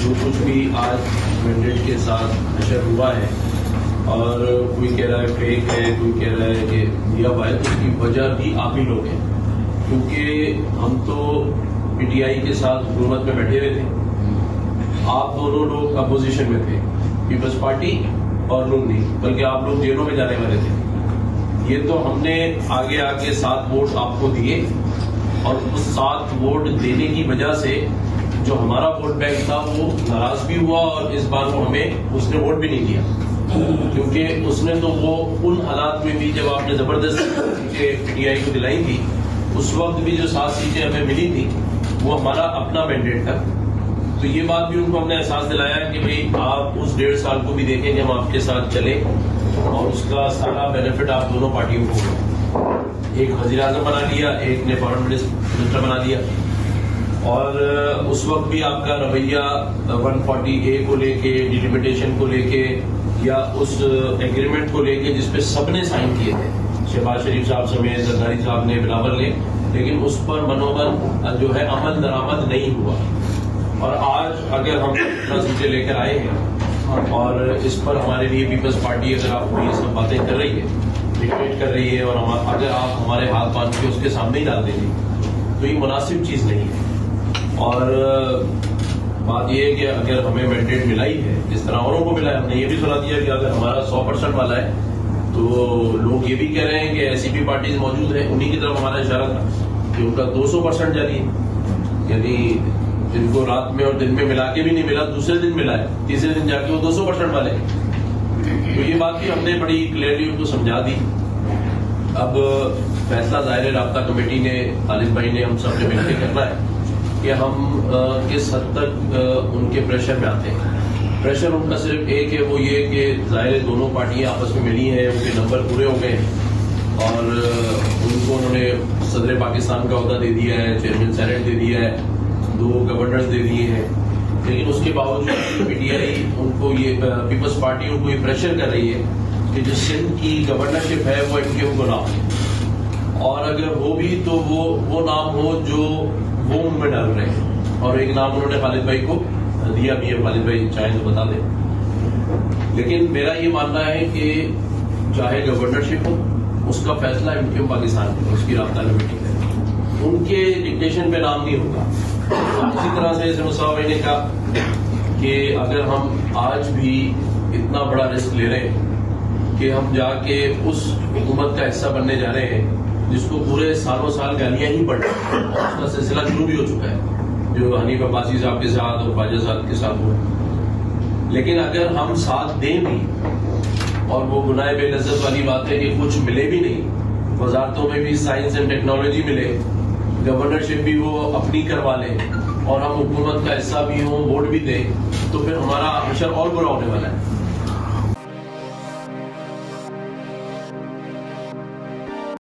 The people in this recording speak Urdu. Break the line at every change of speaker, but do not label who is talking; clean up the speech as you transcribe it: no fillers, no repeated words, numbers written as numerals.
جو کچھ بھی آج مینڈیٹ کے ساتھ نشر ہوا ہے اور کوئی کہہ رہا ہے فیک ہے, کوئی کہہ رہا ہے کہ دیا ہوا ہے, تو اس کی وجہ بھی آپ ہی لوگ ہیں, کیونکہ ہم تو پی ٹی آئی کے ساتھ حکومت میں بیٹھے ہوئے تھے, آپ دونوں لوگ اپوزیشن میں تھے, پیپلز پارٹی اور لوگ نہیں, بلکہ آپ لوگ جیلوں میں جانے والے تھے. یہ تو ہم نے آگے آ کے 7 ووٹ آپ کو دیے, اور اس 7 ووٹ دینے کی وجہ سے جو ہمارا ووٹ بینک تھا وہ ناراض بھی ہوا, اور اس بار وہ ہمیں اس نے ووٹ بھی نہیں دیا, کیونکہ اس نے تو وہ ان حالات میں بھی جب آپ نے زبردست سیٹیں پی ٹی آئی کو دلائی تھی, اس وقت بھی جو 7 سیٹیں ہمیں ملی تھی وہ ہمارا اپنا مینڈیٹ تھا. تو یہ بات بھی ان کو ہم نے احساس دلایا کہ بھئی آپ اس 1.5 سال کو بھی دیکھیں کہ ہم آپ کے ساتھ چلیں, اور اس کا سارا بینیفٹ آپ دونوں پارٹیوں کو ہوگا. ایک وزیر اعظم بنا لیا, ایک نے فارن منسٹر بنا لیا, اور اس وقت بھی آپ کا رویہ 140A کو لے کے, ڈیلیمیٹیشن کو لے کے, یا اس ایگریمنٹ کو لے کے جس پہ سب نے سائن کیے تھے, شہباز شریف صاحب سمیت زرداری صاحب نے, بلاول نے, لیکن اس پر منوبل جو ہے عمل درآمد نہیں ہوا. اور آج اگر ہم اپنا سیٹیں لے کر آئے ہیں اور اس پر ہمارے لیے پیپلز پارٹی اگر آپ کو یہ سب باتیں کر رہی ہے, ڈکٹیٹ کر رہی ہے, اور اگر آپ ہمارے ہاتھ باندھ کے اس کے سامنے ہی ڈال دیں گے تو یہ مناسب چیز نہیں ہے. اور بات یہ ہے کہ اگر ہمیں مینڈیٹ ملا ہی ہے جس طرح اوروں کو ملا ہے, ہم نے یہ بھی سنا دیا کہ اگر ہمارا 100% والا ہے تو لوگ یہ بھی کہہ رہے ہیں کہ ایسی بھی پارٹیز موجود ہیں, انہی کی طرف ہمارا اشارہ تھا کہ ان کا 200% جاری ہے, یعنی جن کو رات میں اور دن میں ملا کے بھی نہیں ملا, دوسرے دن ملا ہے, تیسرے دن جا کے وہ 200% والے ہیں. تو یہ بات بھی ہم نے بڑی کلیئرلی ان کو سمجھا دی. اب فیصلہ ظاہر رابطہ کمیٹی نے, خالد بھائی نے, ہم سب نے مل کے کرنا ہے کہ ہم کس حد تک ان کے پریشر میں آتے ہیں. پریشر ان کا صرف ایک ہے, وہ یہ کہ ظاہر دونوں پارٹیاں آپس میں ملی ہیں, ان کے نمبر پورے ہو گئے ہیں, اور ان کو انہوں نے صدر پاکستان کا عہدہ دے دیا ہے, چیئرمین سینیٹ دے دیا ہے, 2 گورنرز دے دیے ہیں. لیکن اس کے باوجود پی ٹی آئی ان کو یہ پیپلز پارٹی ان کو یہ پریشر کر رہی ہے کہ جو سندھ کی گورنرشپ ہے وہ ان کے ان کو نہ ہو, اور اگر ہو بھی تو وہ نام ہو جو وہ ان میں ڈال رہے ہیں. اور ایک نام انہوں نے خالد بھائی کو دیا بھی ہے, خالد بھائی چاہیں تو بتا دیں. لیکن میرا یہ ماننا ہے کہ چاہے گورنرشپ ہو, اس کا فیصلہ MKM پاکستان کی, اس کی رابطہ کمیٹی ہے, ان کے ڈکٹیشن پہ نام نہیں ہوگا. اسی طرح سے مصطفیٰ بھائی نے کہا کہ اگر ہم آج بھی اتنا بڑا رسک لے رہے ہیں کہ ہم جا کے اس حکومت کا حصہ بننے جا رہے ہیں جس کو پورے سالوں سال گالیاں ہی پڑ رہی ہیں, اور اس کا سلسلہ شروع بھی ہو چکا ہے جو حنیف عباسی صاحب کے ساتھ اور خواجہ صاحب کے ساتھ ہوا. لیکن اگر ہم ساتھ دیں بھی, اور وہ گناہ بے لذت والی بات ہے کہ کچھ ملے بھی نہیں, وزارتوں میں بھی سائنس اینڈ ٹیکنالوجی ملے, گورنرشپ بھی وہ اپنی کروا لیں, اور ہم حکومت کا حصہ بھی ہوں, ووٹ بھی دیں, تو پھر ہمارا حشر اور برا ہونے والا ہے.